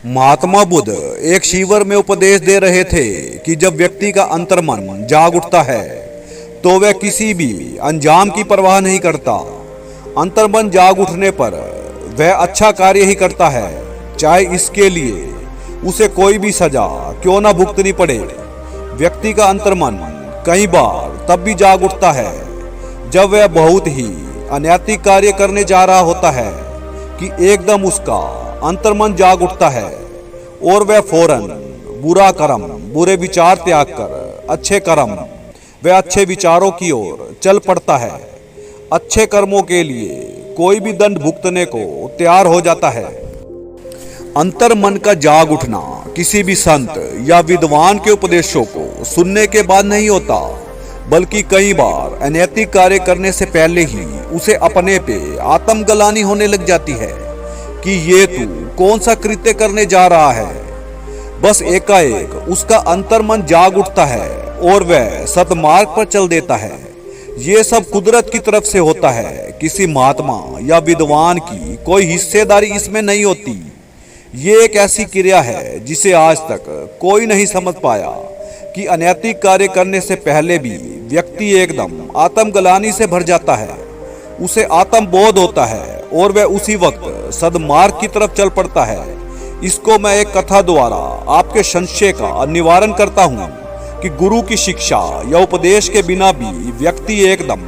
महात्मा बुद्ध एक शिविर में उपदेश दे रहे थे कि जब व्यक्ति का अंतर्मन जाग उठता है तो वह किसी भी अंजाम की परवाह नहीं करता। अंतर्मन जाग उठने पर वह अच्छा कार्य ही करता है, चाहे इसके लिए उसे कोई भी सजा क्यों ना भुगतनी पड़े। व्यक्ति का अंतर्मन कई बार तब भी जाग उठता है जब वह बहुत ही अनैतिक कार्य करने जा रहा होता है कि एकदम उसका अंतर्मन जाग उठता है और वह फौरन बुरा कर्म, बुरे विचार त्याग कर अच्छे कर्म व अच्छे विचारों की ओर चल पड़ता है। अच्छे कर्मों के लिए कोई भी दंड भुगतने को तैयार हो जाता है। अंतर्मन का जाग उठना किसी भी संत या विद्वान के उपदेशों को सुनने के बाद नहीं होता, बल्कि कई बार अनैतिक कार्य करने से पहले ही उसे अपने पे आत्मग्लानि होने लग जाती है कि ये तू कौन सा कृत्य करने जा रहा है। बस एकाएक उसका अंतर्मन जाग उठता है और वह सद्मार्ग पर चल देता है। ये सब कुदरत की तरफ से होता है, किसी महात्मा या विद्वान की कोई हिस्सेदारी इसमें नहीं होती। ये एक ऐसी क्रिया है जिसे आज तक कोई नहीं समझ पाया कि अनैतिक कार्य करने से पहले भी व्यक्ति एकदम आत्मग्लानि से भर जाता है, उसे आत्मबोध होता है और वह उसी वक्त सद्मार्ग की तरफ चल पड़ता है। इसको मैं एक कथा द्वारा आपके संशय का निवारण करता हूँ कि गुरु की शिक्षा या उपदेश के बिना भी व्यक्ति एकदम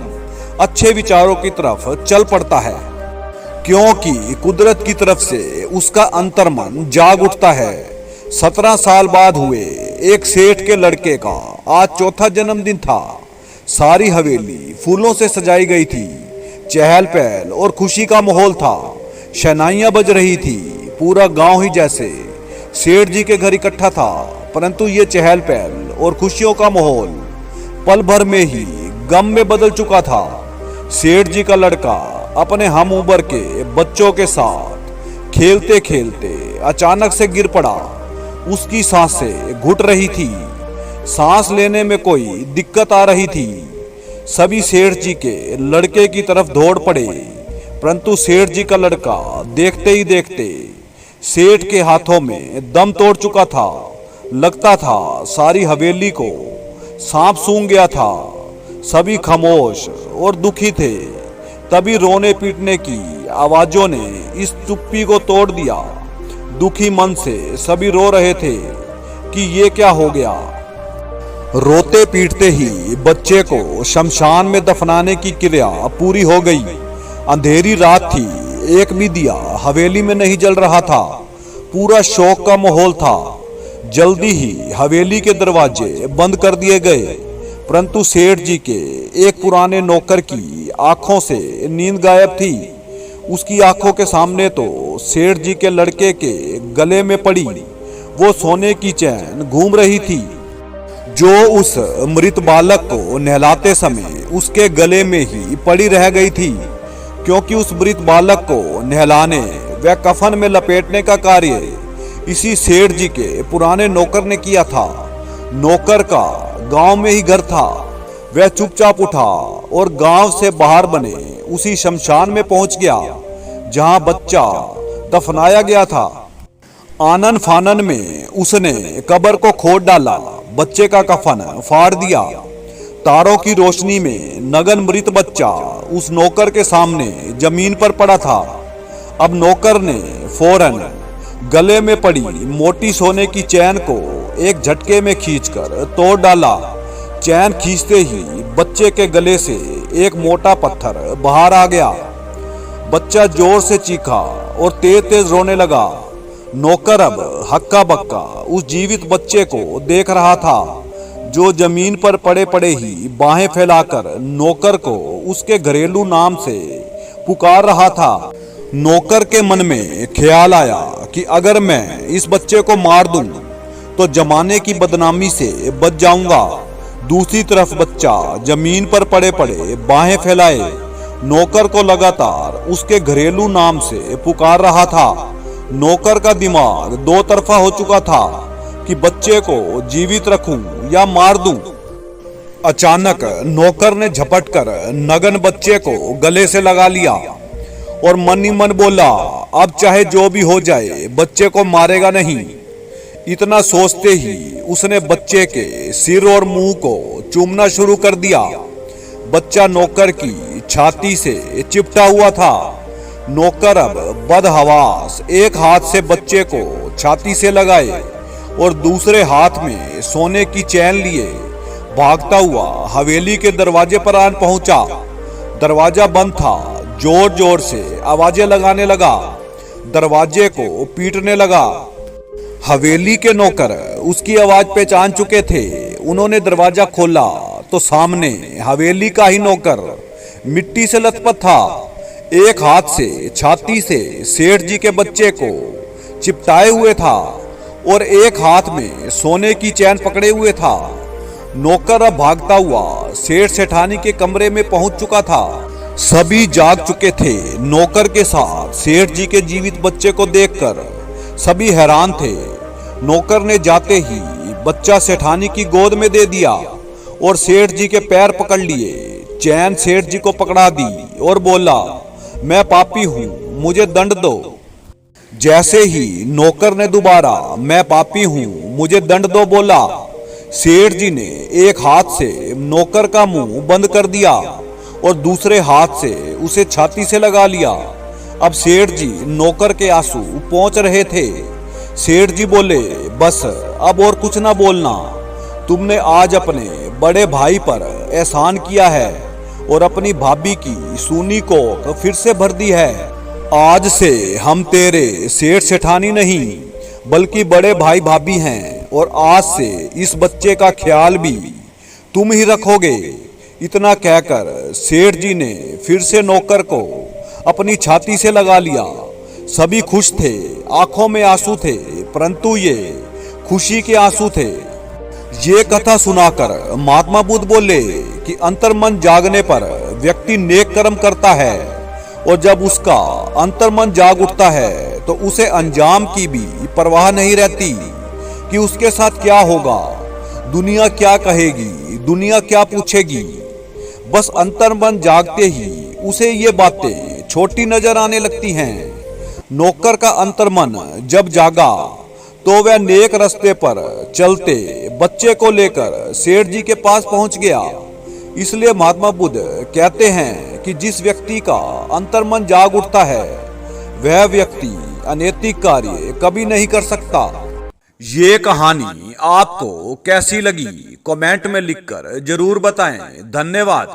अच्छे विचारों की तरफ चल पड़ता है, क्योंकि कुदरत की तरफ से उसका अंतर्मन जाग उठता है। 17 साल बाद हुए एक सेठ के लड़के का आज चौथा जन्मदिन था। सारी हवेली फूलों से सजाई गई थी, चहल पहल और खुशी का माहौल था। शहनाइयां बज रही थी, पूरा गांव ही जैसे सेठ जी के घर इकट्ठा था। परंतु ये चहल पहल और खुशियों का माहौल पल भर में ही गम में बदल चुका था। सेठ जी का लड़का अपने हम उम्र के बच्चों के साथ खेलते खेलते अचानक से गिर पड़ा। उसकी सांसें घुट रही थी, सांस लेने में कोई दिक्कत आ रही थी। सभी सेठ जी के लड़के की तरफ दौड़ पड़े, परंतु सेठ जी का लड़का देखते ही देखते सेठ के हाथों में दम तोड़ चुका था। लगता था सारी हवेली को सांप सूंघ गया था। सभी खामोश और दुखी थे। तभी रोने पीटने की आवाजों ने इस चुप्पी को तोड़ दिया। दुखी मन से सभी रो रहे थे कि ये क्या हो गया। रोते पीटते ही बच्चे को शमशान में दफनाने की क्रिया पूरी हो गई। अंधेरी रात थी, एक भी दिया हवेली में नहीं जल रहा था। पूरा शोक का माहौल था। जल्दी ही हवेली के दरवाजे बंद कर दिए गए, परंतु सेठ जी के एक पुराने नौकर की आंखों से नींद गायब थी। उसकी आंखों के सामने तो सेठ जी के लड़के के गले में पड़ी वो सोने की चैन घूम रही थी, जो उस मृत बालक को नहलाते समय उसके गले में ही पड़ी रह गई थी, क्योंकि उस मृत बालक को नहलाने व कफन में लपेटने का कार्य इसी सेठ जी के पुराने नौकर ने किया था। नौकर का गांव में ही घर था। वह चुपचाप उठा और गांव से बाहर बने उसी शमशान में पहुंच गया जहां बच्चा दफनाया गया था। आनन फानन में उसने कब्र को खोद डाला, बच्चे का कफन फाड़ दिया। तारों की रोशनी में नगन मृत बच्चा उस नौकर के सामने जमीन पर पड़ा था। अब नौकर ने फौरन गले में पड़ी मोटी सोने की चैन को एक झटके में खींचकर तोड़ डाला। चैन खींचते ही बच्चे के गले से एक मोटा पत्थर बाहर आ गया। बच्चा जोर से चीखा और तेज तेज रोने लगा। नौकर अब हक्का बक्का उस जीवित बच्चे को देख रहा था, जो जमीन पर पड़े पड़े ही बाहें फैलाकर नौकर को उसके घरेलू नाम से पुकार रहा था। नौकर के मन में ख्याल आया कि अगर मैं इस बच्चे को मार दूं तो जमाने की बदनामी से बच जाऊंगा। दूसरी तरफ बच्चा जमीन पर पड़े पड़े बाहें फैलाए नौकर को लगातार उसके घरेलू नाम से पुकार रहा था। नौकर का दिमाग दो तरफा हो चुका था कि बच्चे को जीवित रखूं या मार दूं। अचानक नौकर ने झपट कर नगन बच्चे को गले से लगा लिया और मन ही मन बोला, अब चाहे जो भी हो जाए बच्चे को मारेगा नहीं। इतना सोचते ही उसने बच्चे के सिर और मुंह को चूमना शुरू कर दिया। बच्चा नौकर की छाती से चिपटा हुआ था। नौकर अब बदहवास एक हाथ से बच्चे को छाती से लगाए और दूसरे हाथ में सोने की चैन लिए भागता हुआ हवेली के दरवाजे पर आन पहुंचा। दरवाजा बंद था। जोर जोर से आवाजें लगाने लगा, दरवाजे को पीटने लगा। हवेली के नौकर उसकी आवाज पहचान चुके थे। उन्होंने दरवाजा खोला तो सामने हवेली का ही नौकर मिट्टी से लथपथ था। एक हाथ से छाती से सेठ जी के बच्चे को चिपटाए हुए था और एक हाथ में सोने की चैन पकड़े हुए था। नौकर अब भागता हुआ सेठ सेठानी के कमरे में पहुंच चुका था। सभी जाग चुके थे। नौकर के साथ सेठ जी के जीवित बच्चे को देखकर सभी हैरान थे। नौकर ने जाते ही बच्चा सेठानी की गोद में दे दिया और सेठ जी के पैर पकड़ लिए। चैन सेठ जी को पकड़ा दी और बोला, मैं पापी हूं, मुझे दंड दो। जैसे ही नौकर ने दोबारा मैं पापी हूं, मुझे दंड दो बोला, सेठ जी ने एक हाथ से नौकर का मुंह बंद कर दिया और दूसरे हाथ से उसे छाती से लगा लिया। अब सेठ जी नौकर के आंसू पहुंच रहे थे। सेठ जी बोले, बस अब और कुछ ना बोलना। तुमने आज अपने बड़े भाई पर एहसान किया है और अपनी भाभी की सूनी को फिर से भर दी है। आज से हम तेरे सेठ सेठानी नहीं बल्कि बड़े भाई भाभी हैं और आज से इस बच्चे का ख्याल भी तुम ही रखोगे। इतना कहकर सेठ जी ने फिर से नौकर को अपनी छाती से लगा लिया। सभी खुश थे, आंखों में आंसू थे, परंतु ये खुशी के आंसू थे। ये कथा सुनाकर महात्मा बुद्ध बोले कि अंतर्मन जागने पर व्यक्ति नेक कर्म करता है और जब उसका अंतर्मन जाग उठता है तो उसे अंजाम की भी परवाह नहीं रहती कि उसके साथ क्या होगा, दुनिया क्या कहेगी, दुनिया क्या पूछेगी। बस अंतर्मन जागते ही उसे ये बातें छोटी नजर आने लगती हैं। नौकर का अंतर्मन जब जागा तो वह नेक रास्ते पर चलते बच्चे को लेकर सेठ जी के पास पहुंच गया। इसलिए महात्मा बुद्ध कहते हैं कि जिस व्यक्ति का अंतर्मन जाग उठता है वह व्यक्ति अनैतिक कार्य कभी नहीं कर सकता। ये कहानी आपको कैसी लगी कमेंट में लिखकर जरूर बताएं। धन्यवाद।